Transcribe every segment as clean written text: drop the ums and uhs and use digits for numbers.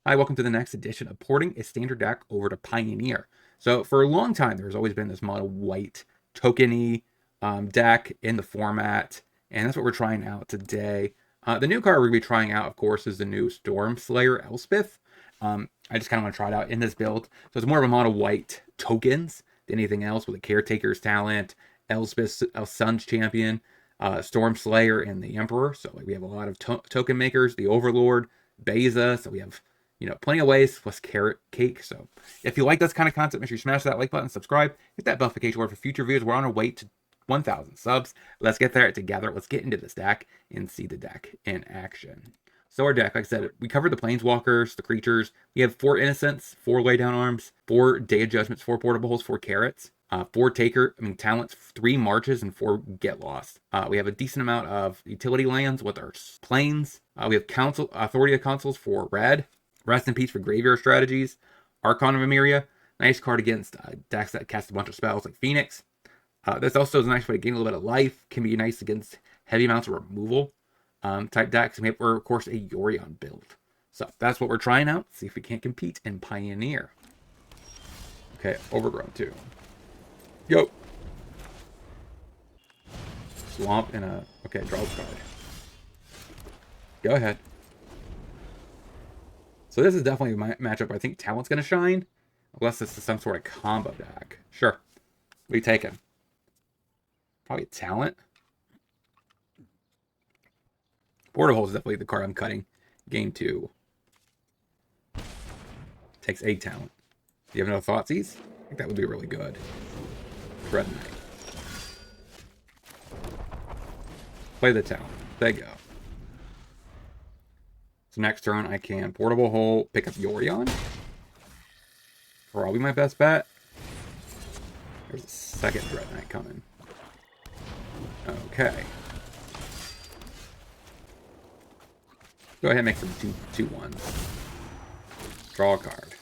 Hi, welcome to the next edition of porting a standard deck over to Pioneer. So for a long time, there's always been this mono white tokeny deck in the format, and that's what we're trying out today. The new card we're going to be trying out, of course, is the new Storm Slayer Elspeth. I just kind of want to try it out in this build. So it's more of a mono white tokens than anything else, with a Caretaker's Talent, Elspeth, Sun's Champion, Storm Slayer, and the Emperor. So like we have a lot of token makers, the Overlord, Beza. So we have plenty of ways plus carrot cake. So if you like this kind of content, make sure you smash that like button, subscribe, hit that notification bell for future videos. We're on our way to 1,000 subs. Let's get there together. Let's get into this deck and see the deck in action. So our deck, like I said, we covered the planeswalkers, the creatures. We have 4 innocents, 4 laydown arms, 4 day of judgments, 4 portable holes, 4 carrots, 4 talents, 3 marches, and 4 get lost. We have a decent amount of utility lands with our planes. We have council authority of consuls for red. Rest in Peace for graveyard strategies. Archon of Emeria. Nice card against decks that cast a bunch of spells like Phoenix. This also is a nice way to gain a little bit of life. Can be nice against heavy amounts of removal type decks. And we have, of course, a Yorion build. So that's what we're trying out. See if we can't compete in Pioneer. Okay, Overgrown 2. Yo. Swamp and a... Okay, draw a card. Go ahead. So this is definitely a matchup I think Talent's going to shine. Unless this is some sort of combo deck. Sure. What are you taking? Probably Talent. Border Hole is definitely the card I'm cutting. Game 2. Takes a Talent. Do you have no Thoughtseize? I think that would be really good. Dread Knight. Play the Talent. There you go. So next turn, I can Portable Hole, pick up Yorion. Probably my best bet. There's a second Dread Knight coming. Okay. Go ahead and make some 2/2/1s. Draw a card.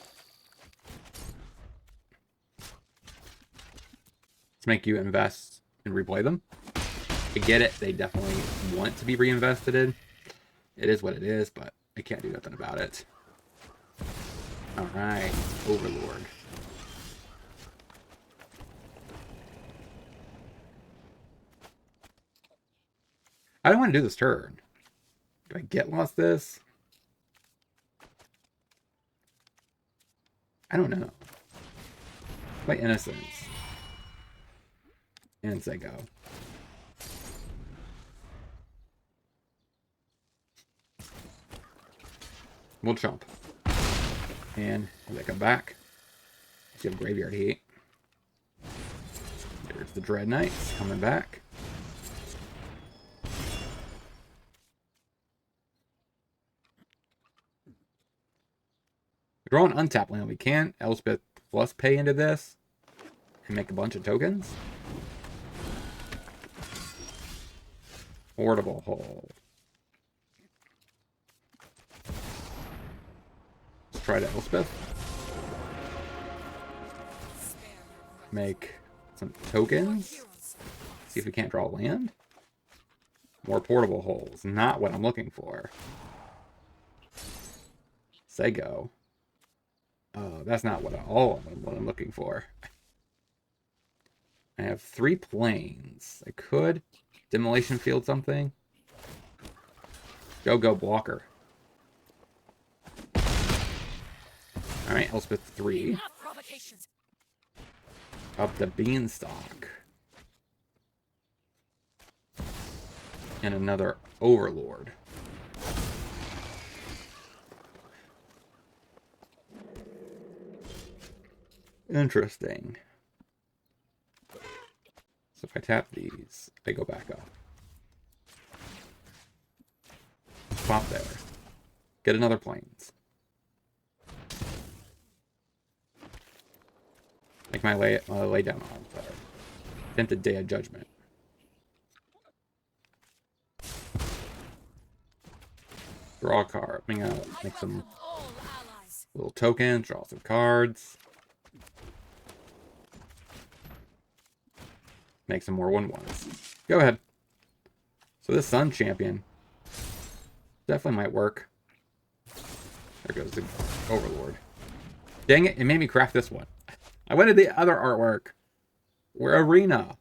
Let's make you invest and replay them. I get it. They definitely want to be reinvested in. It is what it is, but I can't do nothing about it. Alright, Overlord. I don't want to do this turn. Do I get lost this? I don't know. Play Innocence. And say go. We'll chomp. And as I come back, you have Graveyard Heat. There's the Dread Knights coming back. Draw an untap land. We can Elspeth plus pay into this and make a bunch of tokens. Portable Hole. Try to Elspeth. Make some tokens. See if we can't draw land. More Portable Holes. Not what I'm looking for. Say go. Oh, that's not what I'm looking for. I have 3 planes. I could Demolition Field something. Go blocker. Alright, Elspeth 3. Up the Beanstalk. And another Overlord. Interesting. So if I tap these, they go back up. Pop there. Get another planes. Make my lay down on better. Tinted Day of Judgment. Draw a card. Make some little tokens. Draw some cards. Make some more 1/1s. Go ahead. So this Sun Champion definitely might work. There goes the Overlord. Dang it, it made me craft this one. I wanted the other artwork. We're Arena.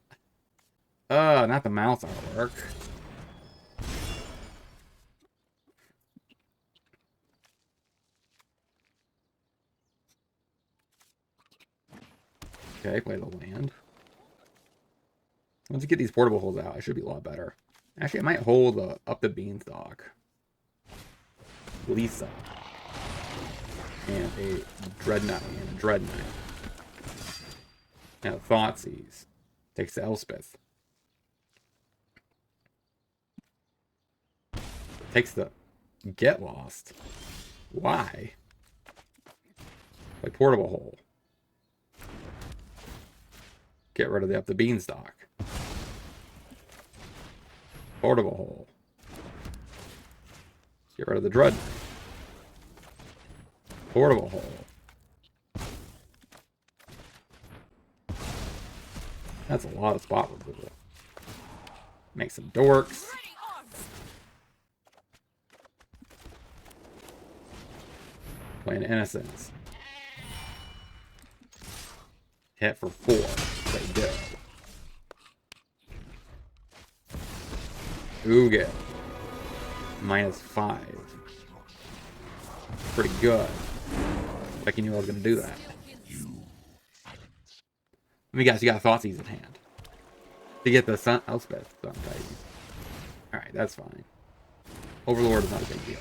Not the mouse artwork. Okay, play the land. Once you get these portable holes out, I should be a lot better. Actually, I might hold up the beanstalk. Lisa. And a Dreadnought and a Dreadnought. Now, Thoughtseize. Takes the Elspeth. Takes the Get Lost. Why? Play Portable Hole. Get rid of the Up the Beanstalk. Portable Hole. Get rid of the Dreadnought. Portable Hole. That's a lot of spot removal. Make some dorks. Playing Innocence. Hit for 4. They go. Ugin. -5. Pretty good. Like you knew I was going to do that. Let me guess, you got Thoughtseize in hand. To get the Sun Elspeth Sun Titan. Alright, that's fine. Overlord is not a big deal.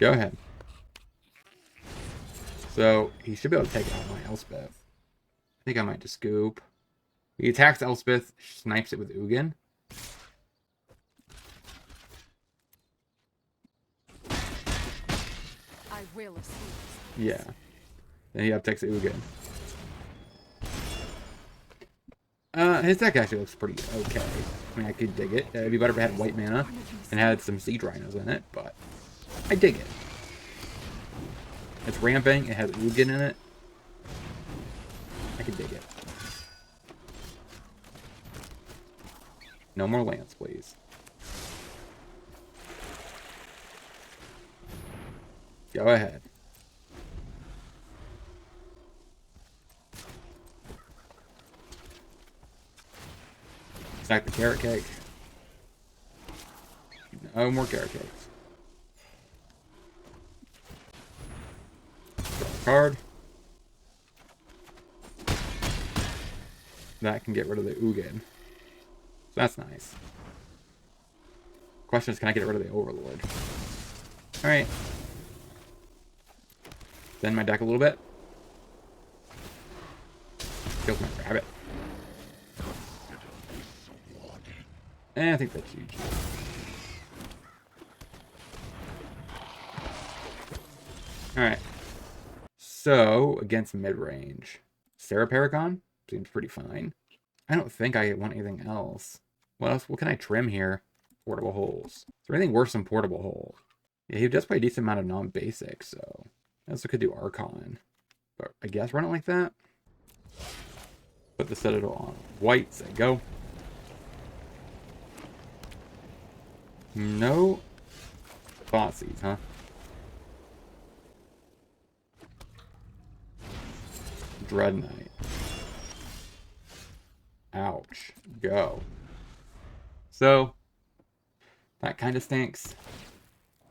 Go ahead. So, he should be able to take out my Elspeth. I think I might just scoop. He attacks Elspeth, snipes it with Ugin. I will escape. Yeah. Then he uptakes Ugin. His deck actually looks pretty okay. I mean, I could dig it. It'd be better if it had white mana and had some Siege Rhinos in it, but I dig it. It's ramping. It has Ugin in it. I can dig it. No more lands, please. Go ahead. Stack the carrot cake. No more carrot cakes. Draw a card. That can get rid of the Ugin. So that's nice. Question is, can I get rid of the Overlord? Alright. Then my deck a little bit. Kills my rabbit. And I think that's huge. Alright. So, against mid-range. Sarah Paragon? Seems pretty fine. I don't think I want anything else. What else? What can I trim here? Portable holes. Is there anything worse than portable hole? Yeah, he does play a decent amount of non-basic, so I also could do Archon. But I guess run it like that. Put the Citadel on white, say go. No Thoughtseize, huh? Dread Knight. Ouch. Go. So, that kind of stinks.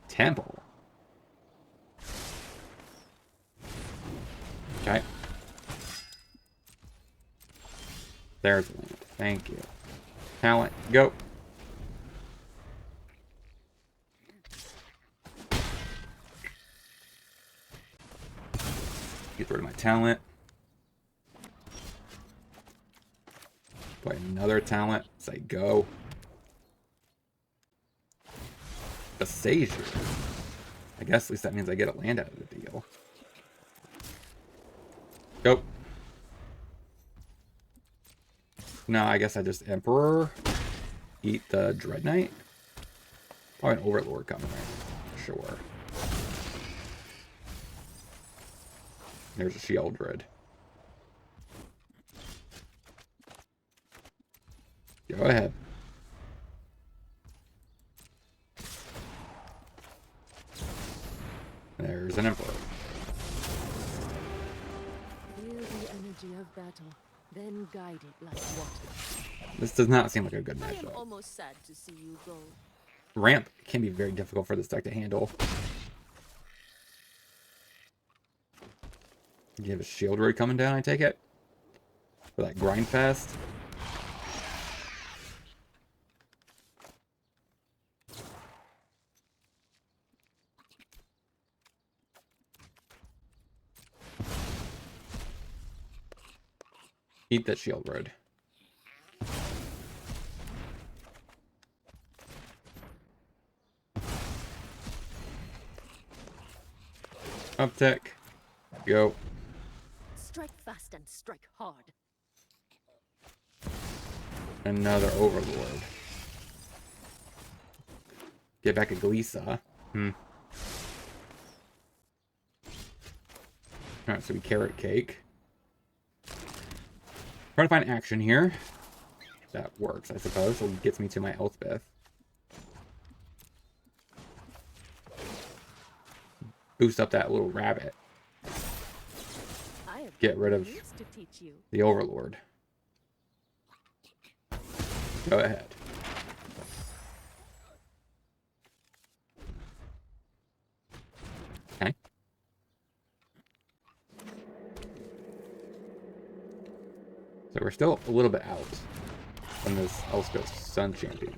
Temple. Okay. There's the land. Thank you. Talent. Go. Get rid of my talent. Play another talent. Say go. Assager. I guess at least that means I get a land out of the deal. Go. No, I guess I just Emperor. Eat the Dread Knight. Probably an Overlord coming right. Sure. There's a Sheoldred. Go ahead. There's an Emperor. Feel the energy of battle, then guide it like water. This does not seem like a good I am matchup. almost sad to see you go. Ramp can be very difficult for this deck to handle. You have a Shield Road coming down, I take it? For that grind fest. Eat that Shield Road. Uptick. Go. Strike fast and strike hard. Another Overlord. Get back a Glisa. Alright, so we Carrot Cake. Trying to find action here. That works, I suppose. So it gets me to my Elspeth. Boost up that little rabbit. Get rid of the Overlord. Go ahead. Okay. So we're still a little bit out from this Elspeth Sun Champion.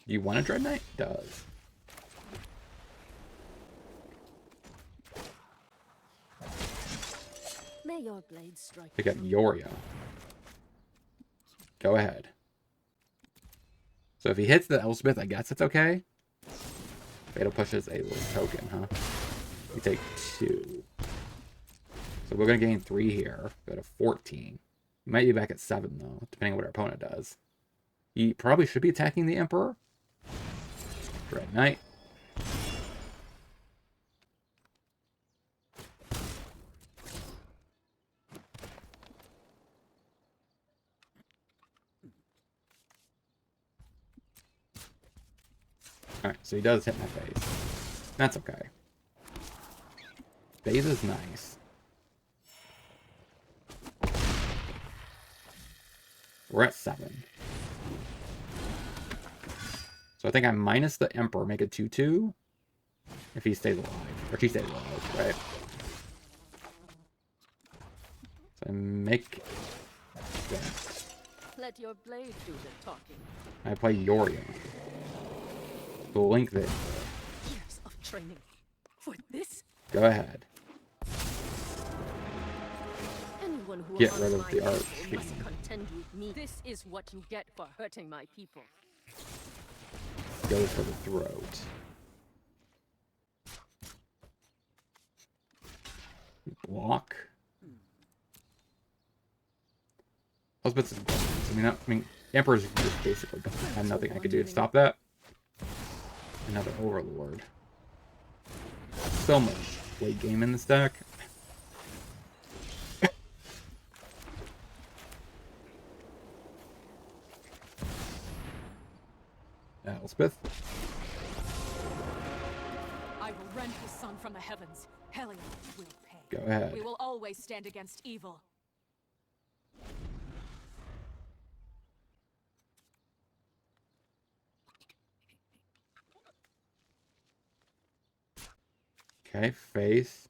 You want a Dread Knight? Does. May your blade strike. Pick up Yoria. Go ahead. So if he hits the Elspeth, I guess it's okay. Fatal pushes a little token, huh? We take 2. So we're going to gain 3 here. Go to 14. We might be back at 7, though, depending on what our opponent does. He probably should be attacking the Emperor. Dread Knight. Alright, so he does hit my face. That's okay. Phase is nice. We're at 7. So I think I minus the Emperor, make it 2-2. If he stays alive. Or if he stays alive, right? So I make that. Let your blade do the talking. I play Yoria. So link this. Years of training. For this? Go ahead. Anyone who Get harms rid of my the people Archfiend. must contend with me. This is what you get for hurting my people. Goes for the throat. Block. Elspeth is gone. I mean, Emperor's just basically gone. I have nothing I can do to stop that. Another Overlord. So much late game in this deck. Elspeth. I will rend the sun from the heavens. Helion will pay. Go ahead. We will always stand against evil. Okay, face.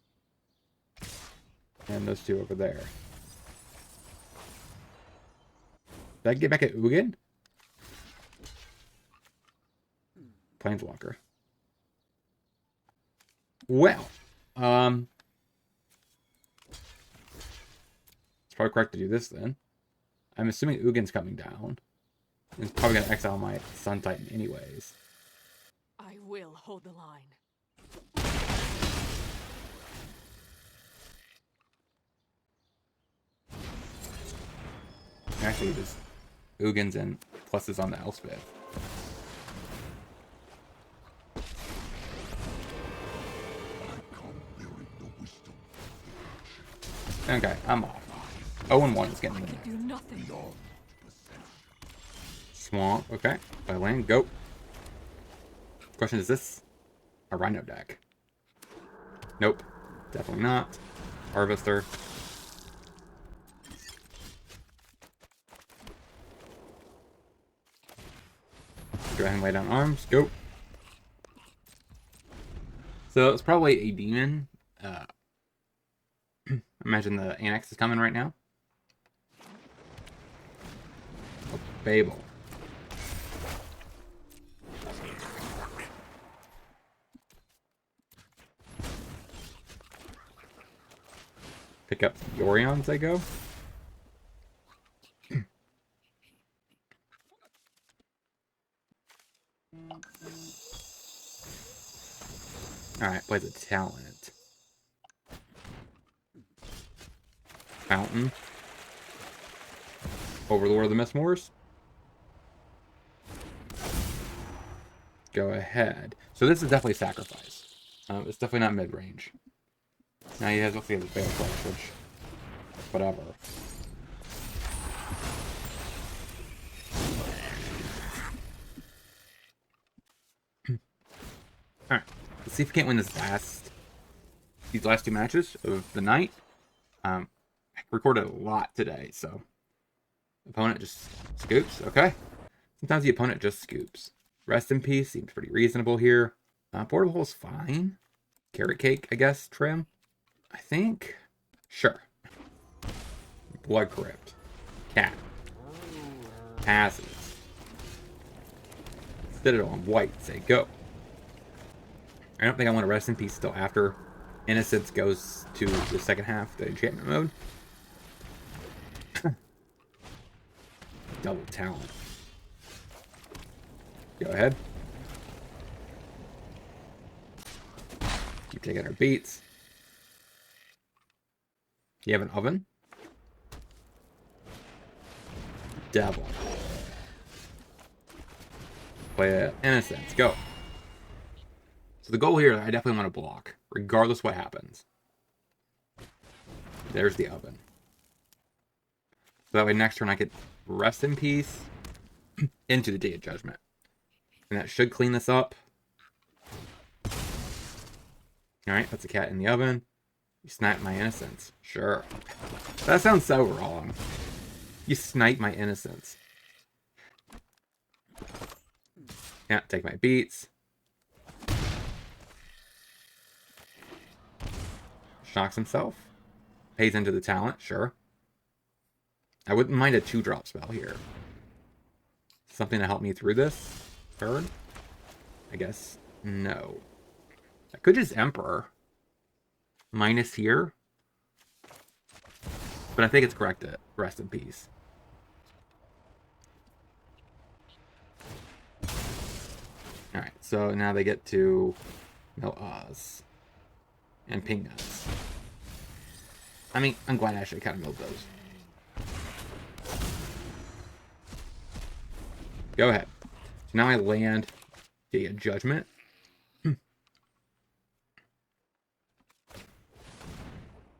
And those 2 over there. Did I get back at Ugin? Planeswalker. Well, it's probably correct to do this then. I'm assuming Ugin's coming down. He's probably going to exile my Sun Titan anyways. I will hold the line. Actually, just Ugin's and pluses on the Elspeth. Okay, I'm off. 0-1 is getting I in could there. do nothing. Swamp. Okay. By land. Go. Question, is this a Rhino deck? Nope. Definitely not. Harvester. Go ahead and lay down arms. Go. So it's probably a demon. Imagine the Annex is coming right now. Oh, Babel. Pick up the Orions, I go. Alright, plays a talent. Fountain. Overlord of the Mistmoors. Go ahead. So this is definitely sacrifice. It's definitely not mid-range. Now he has, let's see, his Fatal Flash, which... whatever. Alright. Let's see if we can't win these last two matches of the night. I recorded a lot today, so... Opponent just scoops. Okay. Sometimes the opponent just scoops. Rest in Peace seems pretty reasonable here. Portal Hole's fine. Carrot Cake, I guess, trim. I think. Sure. Blood Crypt. Cat. Passes. Citadel on white. Say go. I don't think I want to Rest in Peace till after Innocence goes to the second half, the enchantment mode. Double talent. Go ahead. Keep taking our beats. You have an oven? Devil. Play Innocence. Go. So the goal here, I definitely want to block, regardless what happens. There's the oven. So that way next turn I could Rest in Peace into the Day of Judgment. And that should clean this up. Alright, that's a cat in the oven. You snipe my innocence. Sure. That sounds so wrong. You snipe my innocence. Yeah, take my beats. Shocks himself. Pays into the talent, sure. I wouldn't mind a 2-drop spell here. Something to help me through this turn? I guess no. I could just Emperor. Minus here. But I think it's correct to Rest in Peace. Alright, so now they get to Mill Oz. And Ping Nuts. I mean, I'm glad I actually kind of milled those. Go ahead. So now I land Day of Judgment. I'm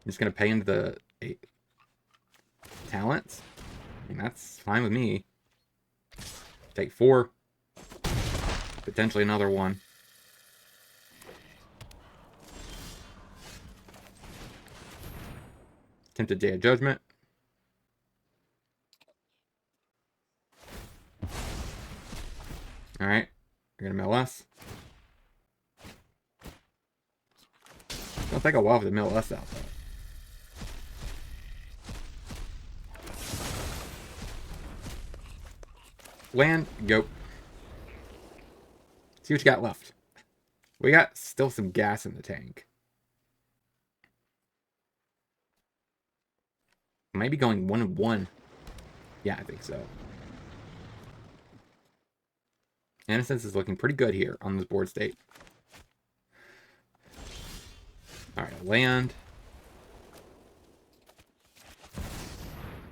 just going to pay into the 8 talents. I mean, that's fine with me. Take 4. Potentially another one. Attempted Day of Judgment. Alright. You're going to mill us. Don't think I'll have to mill us out, though. Land, go. See what you got left. We got still some gas in the tank. Might be going 1-1. Yeah, I think so. Innocence is looking pretty good here on this board state. Alright, land.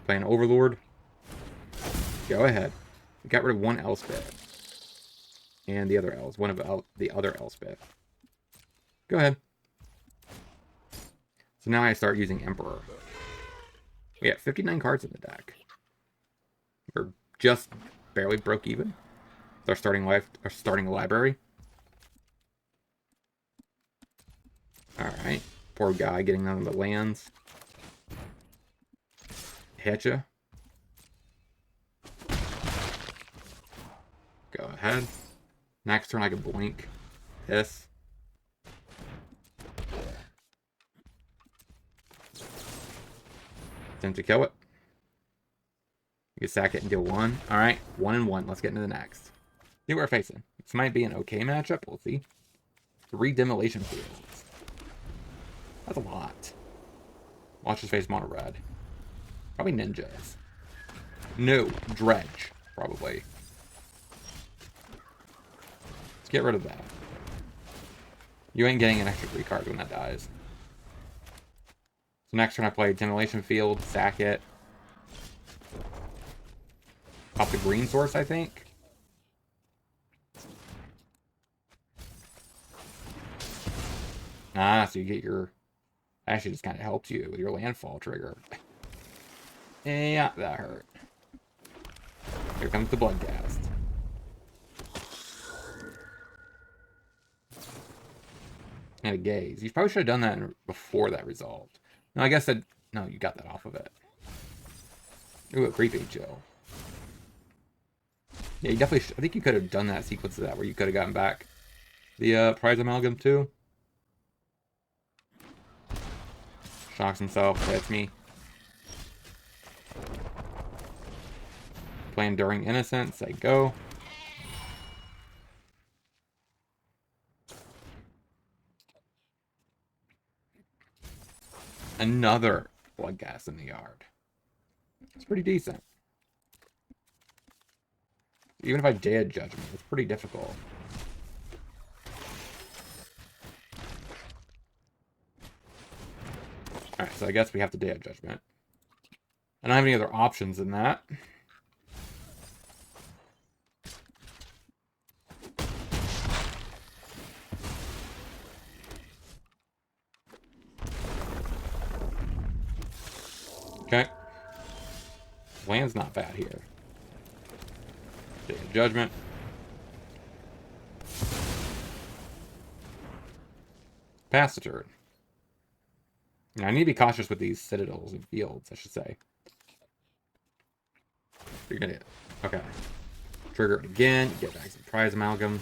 Play an Overlord. Go ahead. We got rid of one Elspeth. And the other Elves. One of the other Elspeth. Go ahead. So now I start using Emperor. We got 59 cards in the deck. We're just barely broke even. With our starting library. Alright. Poor guy getting none of the lands. Hitcha. Go ahead. Next turn I can blink. Piss. Attempt to kill it. You can sack it and deal 1. Alright, 1 and 1. Let's get into the next. See what we're facing. This might be an okay matchup. We'll see. 3 demolition fields. That's a lot. Watch his face mono red. Probably ninjas. No, dredge. Probably. Let's get rid of that. You ain't getting an extra 3 cards when that dies. So next turn I play demolition field, sack it. Pop the green source, I think. Ah, so you get your... Actually, just kind of helped you with your landfall trigger. Yeah, that hurt. Here comes the bloodcast. And a gaze. You probably should have done that before that resolved. No, I guess that... No, you got that off of it. Ooh, a creepy chill. Yeah, you definitely should... I think you could have done that sequence of that where you could have gotten back the prize amalgam too. Shocks himself, hits me. Play Enduring Innocence, I go. Another bloodcast in the yard. It's pretty decent. Even if I did Judgment, it's pretty difficult. Alright, so I guess we have to Day of Judgment. I don't have any other options than that. Okay. Land's not bad here. Day of Judgment. Pass the turn. Now, I need to be cautious with these citadels and fields, I should say. You're gonna get... Okay. Trigger it again. Get back some prize amalgams.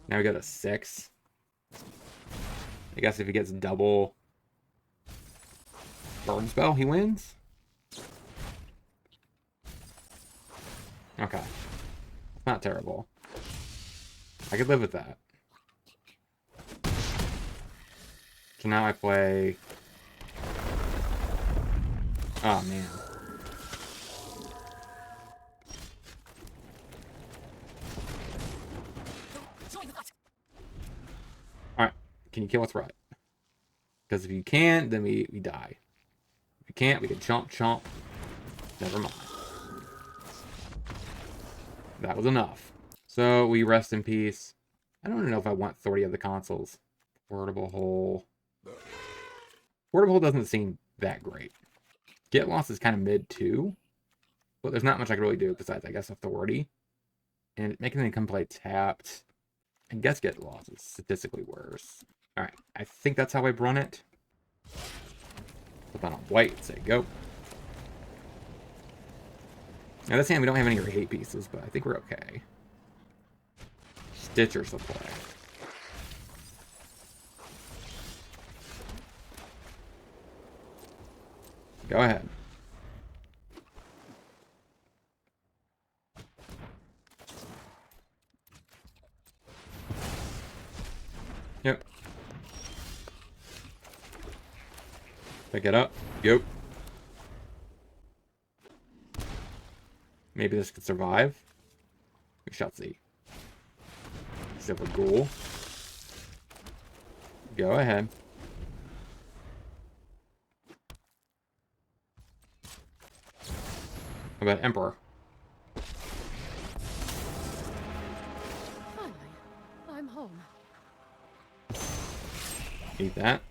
Now we got a 6. I guess if he gets double burn spell, he wins. Okay. Not terrible. I could live with that. So now I play... Oh, man. Alright. Can you kill a threat? Because if you can, then we die. If you can't, we can chomp. Never mind. That was enough. So we rest in peace. I don't know if I want 30 of the consoles. Portable hole. Portable hole doesn't seem that great. Get lost is kind of mid too. But there's not much I can really do besides, I guess, authority. And making them come play tapped. I guess get lost is statistically worse. Alright, I think that's how I run it. Put that on white, say go. Now this hand we don't have any hate pieces, but I think we're okay. Stitcher supply. Go ahead. Yep. Pick it up. Go. Maybe this could survive. We shall see. Except for Ghoul. Go ahead. How about Emperor? Finally, I'm home. Eat that.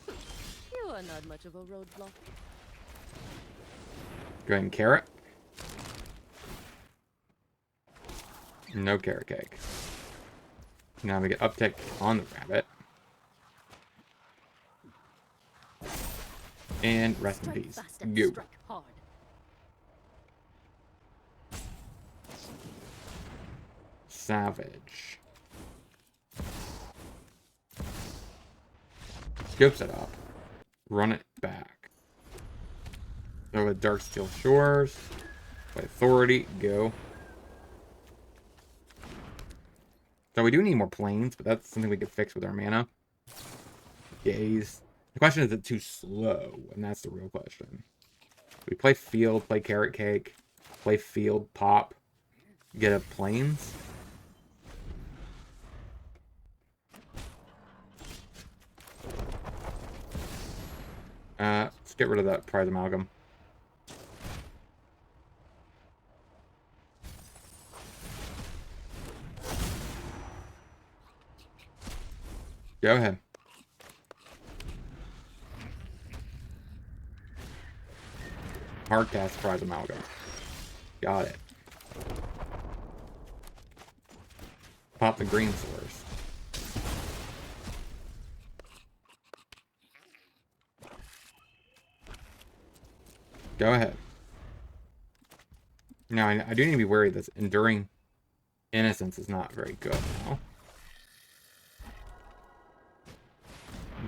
You are not much of a roadblock. Go ahead and carrot. No carrot cake. Now we get uptick on the rabbit. And rest in peace. Go. Savage. Scopes it up. Run it back. Go with Darksteel Shores. Play Authority. Go. So we do need more planes, but that's something we could fix with our mana. Gaze. The question is it too slow? And that's the real question. We play field, play carrot cake, play field, pop, get a planes. Let's get rid of that prize amalgam. Go ahead. Hardcast prize amalgam. Got it. Pop the green source. Go ahead. Now, I do need to be worried that Enduring Innocence is not very good now.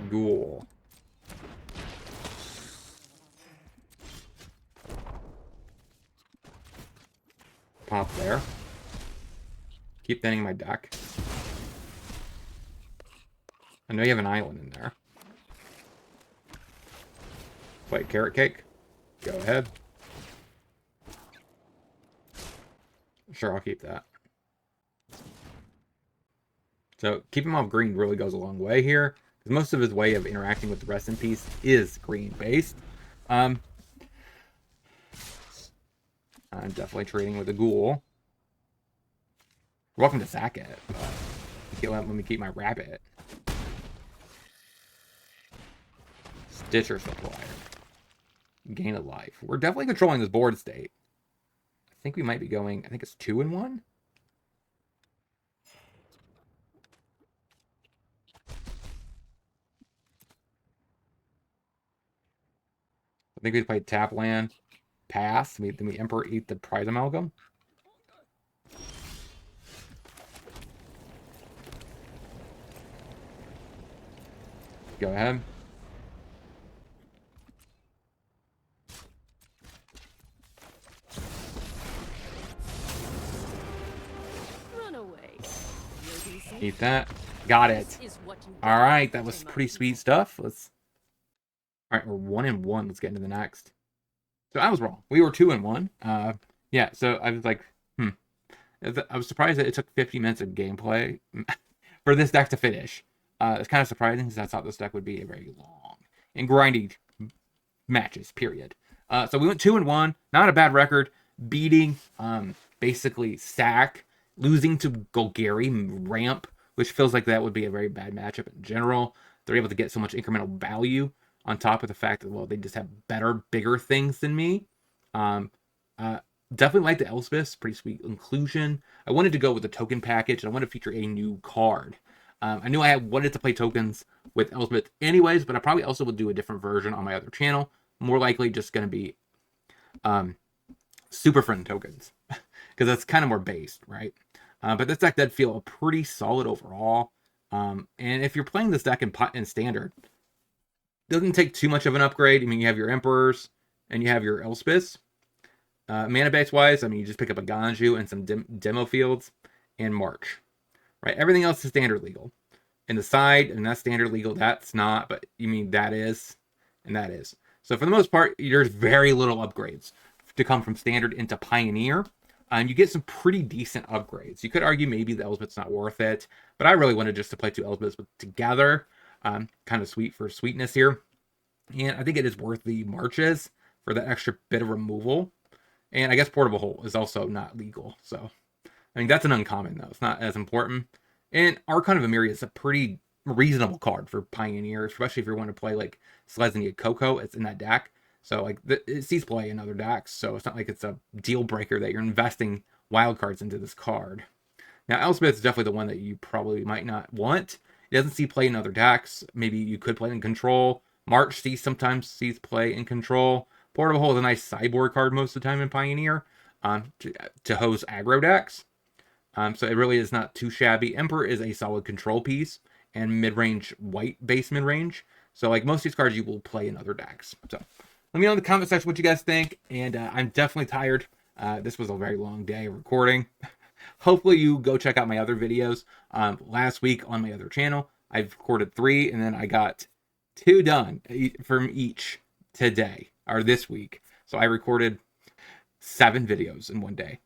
Ghoul. Pop there. Keep thinning my deck. I know you have an island in there. Play carrot cake. Go ahead. Sure, I'll keep that. So keeping him off green really goes a long way here, because most of his way of interacting with the rest in peace is green based. I'm definitely trading with a ghoul. You're welcome to sack it, but let me keep my rabbit. Stitcher Supplier. Gain a life. We're definitely controlling this board state. I think we might be going, I think it's 2-1. I think we played tap land, pass. Then we Emperor eat the prize amalgam. Go ahead. Run away. Eat that. Got it. All right, that was pretty sweet stuff. Let's. All right, we're 1-1. Let's get into the next. So I was wrong. We were 2-1. Yeah. So I was like, I was surprised that it took 50 minutes of gameplay for this deck to finish. It's kind of surprising because I thought this deck would be a very long and grindy matches. Period. So we went 2-1. Not a bad record. Beating basically Sack, losing to Golgari Ramp, which feels like that would be a very bad matchup in general. They're able to get so much incremental value on top of the fact that, well, they just have better, bigger things than me. Definitely like the Elspeth. Pretty sweet inclusion. I wanted to go with the token package, and I wanted to feature a new card. I knew I wanted to play tokens with Elspeth anyways, but I probably also will do a different version on my other channel. More likely just going to be Super Friend tokens, because that's kind of more based, right? But this deck did feel pretty solid overall. And if you're playing this deck in Standard, doesn't take too much of an upgrade. I mean, you have your Emperors and you have your Elspeths. Mana base wise, I mean, you just pick up a Ganju and some demo fields and March, right? Everything else is standard legal. And the side, and that's standard legal, that's not, but you mean that is, and that is. So for the most part, there's very little upgrades to come from standard into Pioneer. And you get some pretty decent upgrades. You could argue maybe the Elspeth's not worth it, but I really wanted just to play two Elspeths together. Kind of sweet for sweetness here. And I think it is worth the Marches for that extra bit of removal. And I guess Portable Hole is also not legal. So, I mean, that's an uncommon, though. It's not as important. And Archon of Emiria is a pretty reasonable card for Pioneer, especially if you want to play like Selesnya Coco. It's in that deck. So like it sees play in other decks, so it's not like it's a deal breaker that you're investing wild cards into this card. Now Elspeth is definitely the one that you probably might not want. It doesn't see play in other decks. Maybe you could play in control. March sometimes sees play in control. Portable Hole is a nice sideboard card most of the time in Pioneer to host aggro decks. So it really is not too shabby. Emperor is a solid control piece and mid-range white base mid-range. So like most of these cards you will play in other decks. So let me know in the comment section what you guys think. And I'm definitely tired. This was a very long day of recording. Hopefully you go check out my other videos. Last week on my other channel, I've recorded 3 and then I got 2 done from each today or this week. So I recorded 7 videos in one day.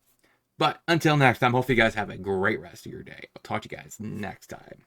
But until next time, hopefully you guys have a great rest of your day. I'll talk to you guys next time.